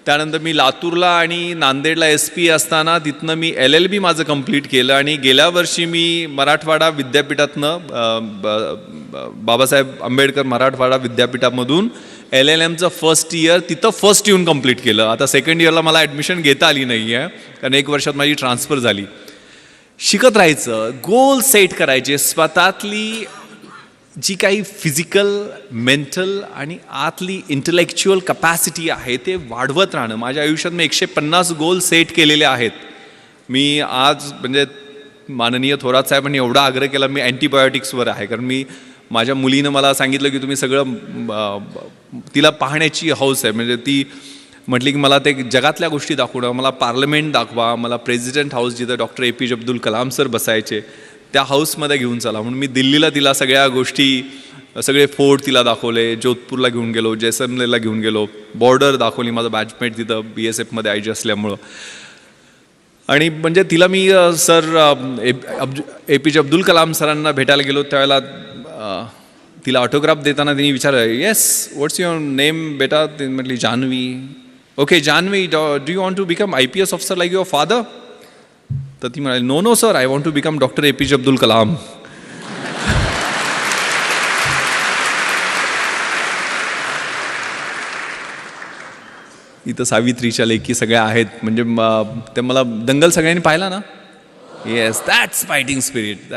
त्यानंतर मी लातूरला आणि नांदेडला SP असताना तिथनं मी LLB माझं कंप्लीट केलं. आणि गेल्या वर्षी मी मराठवाडा विद्यापीठातनं बाबासाहेब आंबेडकर मराठवाडा विद्यापीठामधून LLMचं फर्स्ट इयर तिथं फर्स्ट येऊन कंप्लीट केलं. आता सेकंड इयरला मला ॲडमिशन घेता आली नाही आहे, कारण 1 वर्षात माझी ट्रान्सफर झाली. शिकत राहायचं, गोल सेट करायचे, स्वतःतली जी काही फिजिकल, मेंटल आणि आतली इंटलेक्च्युअल कपॅसिटी आहे ते वाढवत राहणं. माझ्या आयुष्यात मी 150 गोल सेट केलेले आहेत. मी आज म्हणजे माननीय थोरात साहेबांनी एवढा आग्रह केला, मी अँटीबायोटिक्सवर आहे. कारण मी माझ्या मुलीनं मला सांगितलं की तुम्ही सगळं, तिला पाहण्याची हौस आहे. म्हणजे ती म्हटली की मला ते जगातल्या गोष्टी दाखवणं, मला पार्लमेंट दाखवा, मला प्रेसिडेंट हाऊस जिथं doctor APJ Abdul Kalam sir बसायचे त्या हाऊसमध्ये घेऊन चला. म्हणून मी दिल्लीला तिला सगळ्या गोष्टी, सगळे फोर्ट तिला दाखवले, जोधपूरला घेऊन गेलो, जैसलमेरला घेऊन गेलो, बॉर्डर दाखवली. माझं बॅचमेट तिथं BSFमध्ये IG असल्यामुळं. आणि म्हणजे तिला मी सर APJ अब्दुल कलाम सरांना भेटायला गेलो त्यावेळेला तिला ऑटोग्राफ देताना तिने विचारलं, येस व्हॉट्स युअर नेम बेटा? ती म्हटली Janhvi. Okay Janhvi, do you want to become IPS officer like your father? तर ती म्हणाली, no sir, I want to become doctor APJ Abdul Kalam. इथं सावित्रीच्या लेखी सगळ्या आहेत. म्हणजे ते मला दंगल सगळ्यांनी पाहिला ना? Yes, that's fighting spirit,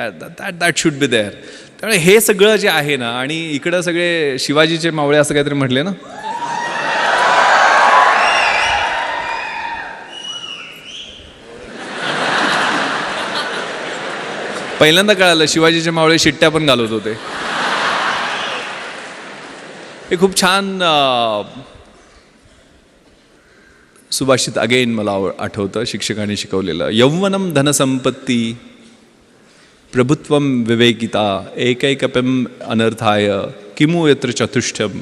that should be there. त्यामुळे हे सगळं जे आहे ना, आणि इकडं सगळे शिवाजीचे मावळे असं काहीतरी म्हटले ना, पहिल्यांदा कळालं शिवाजीचे मावळे शिट्ट्या पण घालत होते. हे खूप छान सुभाषित अगेन मला आठवतं, शिक्षकांनी शिकवलेलं. यौवनम धनसंपत्ती प्रभुत्वम विवेकिता एकैकपम अनर्थाय किमु यत्र चतुष्टम.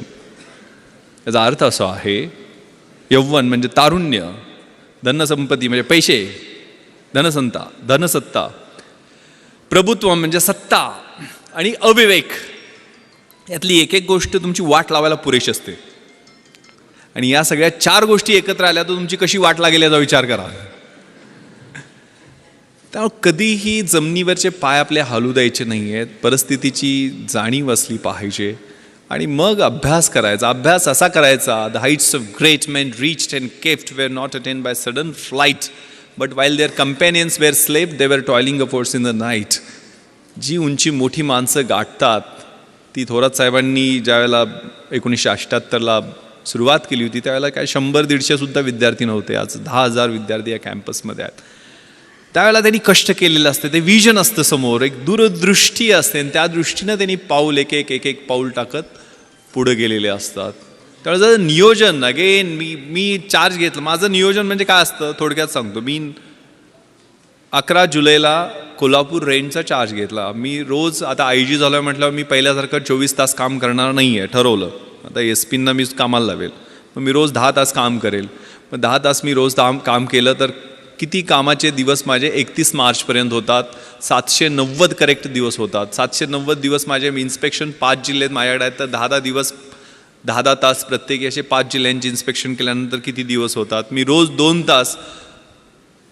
याचा अर्थ असा आहे, यौवन म्हणजे तारुण्य, धनसंपत्ती म्हणजे पैसे, धनसत्ता, प्रभुत्व म्हणजे सत्ता, आणि अविवेक, यातली एक गोष्ट तुमची वाट लावायला पुरेशी असते. आणि या सगळ्या 4 गोष्टी एकत्र आल्या तर तुमची कशी वाट लागेल याचा विचार करा. त्यामुळे कधीही जमिनीवरचे पाय आपले हालू द्यायचे नाही आहेत. परिस्थितीची जाणीव असली पाहिजे आणि मग अभ्यास करायचा. अभ्यास असा करायचा, the heights of great main reached and kept wear not attain by sudden flight but while there कंपॅनियन्स wear स्लेव्ड they were toiling affords in the night. जी उंची मोठी माणसं गाठतात ती थोरात साहेबांनी ज्यावेळेला 1978ला सुरुवात केली होती त्यावेळेला काय 100-150 सुद्धा विद्यार्थी नव्हते. आज 10,000 विद्यार्थी या कॅम्पसमध्ये आहेत. त्यावेळेला त्यांनी कष्ट केलेलं असतं, ते विजन असतं समोर, एक दूरदृष्टी असते आणि त्या दृष्टीनं त्यांनी पाऊल एक एक पाऊल टाकत पुढं गेलेले असतात. त्यावेळेला नियोजन अगेन मी चार्ज घेतलं. माझं नियोजन म्हणजे काय असतं थोडक्यात सांगतो. मी 11 जुलैला कोल्हापूर रेंजचा चार्ज घेतला. मी रोज आता IG झालं म्हटलं मी पहिल्यासारखं 24 तास काम करणार नाही आहे ठरवलं. आता SP-ना मी कामाला लावेल, मग मी रोज 10 तास काम करेल. मग 10 तास मी रोज काम केलं तर किती कामाचे दिवस माझे 31 मार्चपर्यंत होतात. 790 करेक्ट दिवस होतात. 790 दिवस माझे इन्स्पेक्शन 5 जिल्ह्यात माझ्याकडे आहेत तर 10 दिवस 10 तास प्रत्येकी असे 5 जिल्ह्यांची इन्स्पेक्शन केल्यानंतर किती दिवस होतात. मी रोज 2 तास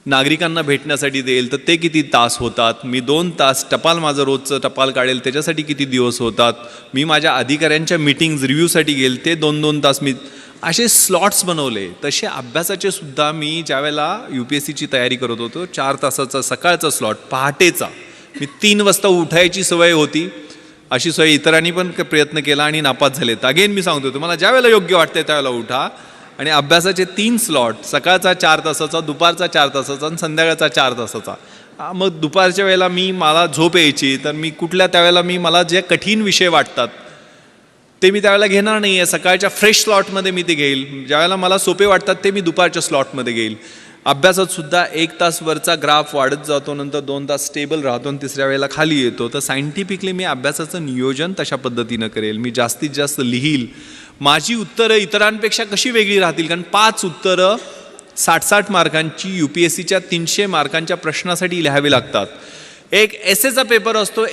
नागरिकांना भेटण्यासाठी देईल तर ते किती तास होतात. मी 2 तास टपाल माझं रोजचं टपाल काढेल त्याच्यासाठी किती दिवस होतात. मी माझ्या अधिकाऱ्यांच्या मीटिंग्ज रिव्ह्यूसाठी गेल ते 2-2 तास मी असे स्लॉट्स बनवले. तसे अभ्यासाचे सुद्धा मी ज्यावेळेला UPSCची तयारी करत होतो 4 तासाचा सकाळचा स्लॉट पहाटेचा, मी 3 वाजता उठायची सवय होती. अशी सवय इतरांनी पण प्रयत्न केला आणि नापास झालेत. अगेन मी सांगतो तुम्हाला ज्यावेळेला योग्य वाटते त्यावेळेला उठा आणि अभ्यासाचे 3 स्लॉट, सकाळचा 4 तासाचा, दुपारचा 4 तासाचा आणि संध्याकाळचा 4 तासाचा. मग दुपारच्या वेळेला मला झोप यायची तर मी त्यावेळेला मला जे कठीण विषय वाटतात ते मी त्यावेळेला घेणार नाही आहे. सकाळच्या फ्रेश स्लॉटमध्ये मी ते घेईल. ज्यावेळेला मला सोपे वाटतात ते मी दुपारच्या स्लॉटमध्ये घेईल. अभ्यासात सुद्धा 1 तास वरचा ग्राफ वाढत जातो, नंतर 2 तास स्टेबल राहतो आणि तिसऱ्या वेळेला खाली येतो. तर सायंटिफिकली मी अभ्यासाचं नियोजन तशा पद्धतीनं करेल. मी जास्तीत जास्त लिहील. माझी उत्तरं इतरांपेक्षा कशी वेगळी राहतील, कारण 5 उत्तरं 60-60 मार्कांची UPSCच्या 300 मार्कांच्या प्रश्नासाठी लिहावे लागतात. एक एसेचा पेपर असतो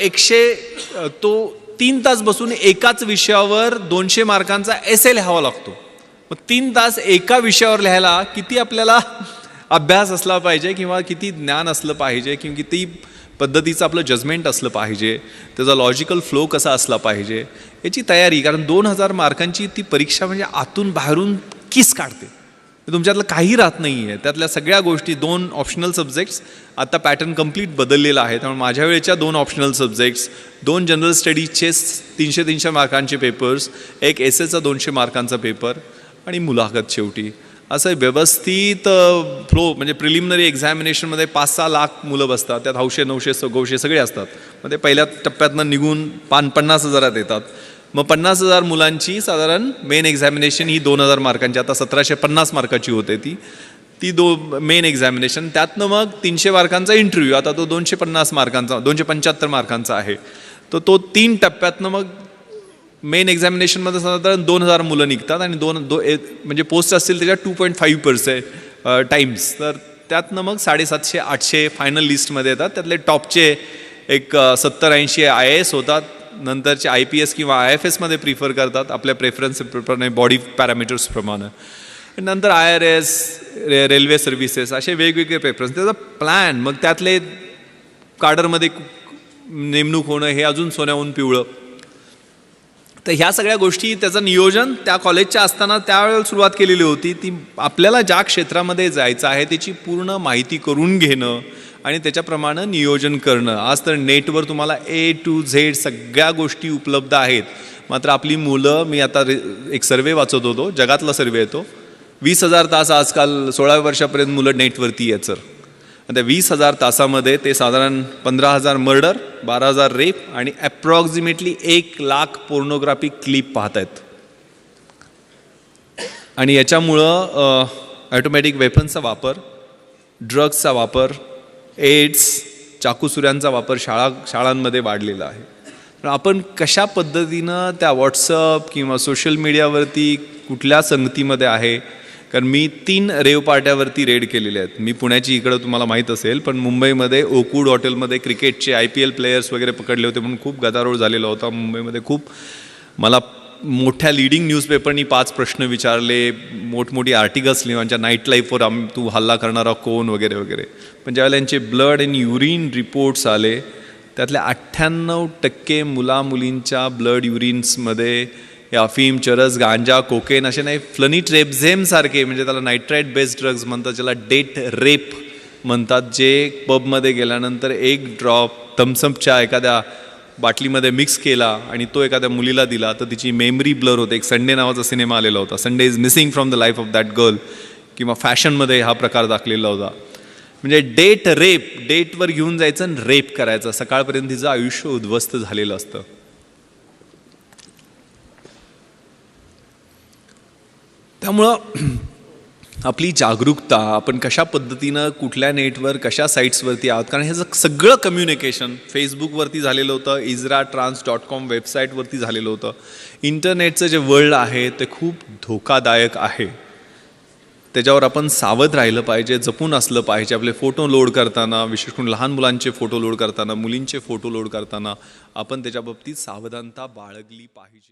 3 तास बसून एकाच विषयावर 200 मार्कांचा एसे लिहावा लागतो. मग 3 तास एका विषयावर लिहायला किती आपल्याला अभ्यास असला पाहिजे किंवा किती ज्ञान असलं पाहिजे किंवा किती पद्धतीचं आपलं जजमेंट असलं पाहिजे, त्याचा लॉजिकल फ्लो कसा असला पाहिजे याची तयारी. कारण 2000 मार्कांची ती परीक्षा म्हणजे आतून बाहेरून किस काढते. तुमच्यातलं काही राहत नाही आहे. त्यातल्या सगळ्या गोष्टी 2 ऑप्शनल सब्जेक्ट्स, आता पॅटर्न कंप्लीट बदललेला आहे. त्यामुळे माझ्या वेळेच्या 2 ऑप्शनल सब्जेक्ट्स, 2 जनरल स्टडीजचे 300-300 मार्कांचे पेपर्स, एक एसेचा 200 मार्कांचा पेपर आणि मुलाखत शेवटी. असं व्यवस्थित फ्लो म्हणजे प्रिलिमिनरी एक्झामिनेशनमध्ये 5-6 लाख मुलं बसतात. त्यात 900 सगळे असतात. मग ते पहिल्या टप्प्यातनं निघून 50,000 येतात. मग 50,000 मुलांची साधारण मेन एक्झामिनेशन ही 2000 मार्कांची, आता 1750 मार्काची होते ती मेन एक्झामिनेशन. त्यातनं मग 300 मार्कांचा इंटरव्ह्यू, आता तो 250 मार्कांचा 275 मार्कांचा आहे. तो 3 टप्प्यातनं मग मेन एक्झामिनेशनमध्ये साधारण 2000 मुलं निघतात आणि म्हणजे पोस्ट असतील त्याच्या 2.5% टाईम्स. तर त्यातनं मग 750-800 फायनल लिस्टमध्ये येतात. त्यातले टॉपचे एक 70-80 IAS होतात. नंतरचे IPS किंवा IFSमध्ये प्रिफर करतात आपल्या प्रेफरन्सप्रमाणे, बॉडी पॅरामीटर्सप्रमाणे. नंतर IRS, रेल्वे सर्व्हिसेस असे वेगवेगळे प्रेफरन्स, त्याचा प्लॅन. मग त्यातले काडरमध्ये नेमणूक होणं हे अजून सोन्याहून पिवळं. तर ह्या सगळ्या गोष्टी त्याचं नियोजन त्या कॉलेजच्या असताना त्यावेळेला सुरुवात केलेली होती. ती आपल्याला ज्या क्षेत्रामध्ये जायचं आहे त्याची पूर्ण माहिती करून घेणं आणि त्याच्याप्रमाणे नियोजन करणं. आज तर नेटवर तुम्हाला A to Z सगळ्या गोष्टी उपलब्ध आहेत. मात्र आपली मुलं, मी आता एक सर्वे वाचत होतो, जगातला सर्वे येतो, 20,000 तास आजकाल 16व्या वर्षापर्यंत मुलं नेटवरती आहेत सर. त्या 20,000 तासामध्ये ते साधारण 15,000 मर्डर, 12,000 रेप आणि ॲप्रॉक्सिमेटली 1,00,000 पोर्नोग्राफी क्लिप पाहत आहेत. आणि याच्यामुळं ॲटोमॅटिक वेपन्सचा वापर, ड्रग्सचा वापर, एड्स, चाकूसुऱ्यांचा वापर शाळांमध्ये वाढलेला आहे. पण आपण कशा पद्धतीनं त्या व्हॉट्सअप किंवा सोशल मीडियावरती कुठल्या संगतीमध्ये आहे. कारण मी 3 रेव पार्ट्यावरती रेड केलेले आहेत. मी पुण्याची इकडं तुम्हाला माहीत असेल, पण मुंबईमध्ये ओकवूड हॉटेलमध्ये क्रिकेटचे IPL प्लेयर्स वगैरे पकडले होते म्हणून खूप गदारोळ झालेला होता मुंबईमध्ये. खूप मला मोठ्या लिडिंग न्यूजपेपरनी 5 प्रश्न विचारले, मोठमोठी आर्टिकल्स लिहायच्या नाईट लाईफवर तू हल्ला करणारा कोण वगैरे वगैरे. पण ज्यावेळेला यांचे ब्लड आणि युरिन रिपोर्ट्स आले, त्यातल्या 98% मुलामुलींच्या ब्लड युरिन्समध्ये अफीम, चरस, गांजा, कोकेन असे नाही, फ्लनिट्रेप्झेमसारखे, म्हणजे त्याला नायट्राईट बेस्ड ड्रग्ज म्हणतात, ज्याला डेट रेप म्हणतात, जे पबमध्ये गेल्यानंतर एक ड्रॉप थम्सअपच्या एखाद्या बाटलीमध्ये मिक्स केला आणि तो एखाद्या मुलीला दिला तर तिची मेमरी ब्लर होते. एक संडे नावाचा सिनेमा आलेला होता, Sunday is missing from the life of that girl, किंवा फॅशनमध्ये हा प्रकार दाखलेला होता. म्हणजे डेट रेप, डेटवर घेऊन जायचं आणि रेप करायचं, सकाळपर्यंत तिचं आयुष्य उद्ध्वस्त झालेलं असतं. त्यामुळं आपली जागरूकता, आपण कशा पद्धतीनं कुठल्या नेटवर कशा साईट्सवरती आहोत, कारण हे सगळं कम्युनिकेशन फेसबुकवरती झालेलं होतं, IsraTrans.com वेबसाईटवरती झालेलं होतं. इंटरनेटचं जे वर्ल्ड आहे ते खूप धोकादायक आहे. त्याच्यावर आपण सावध राहिलं पाहिजे, जपून असलं पाहिजे. आपले फोटो लोड करताना, विशेष करून लहान मुलांचे फोटो लोड करताना, मुलींचे फोटो लोड करताना आपण त्याच्या बाबतीत सावधानता बाळगली पाहिजे.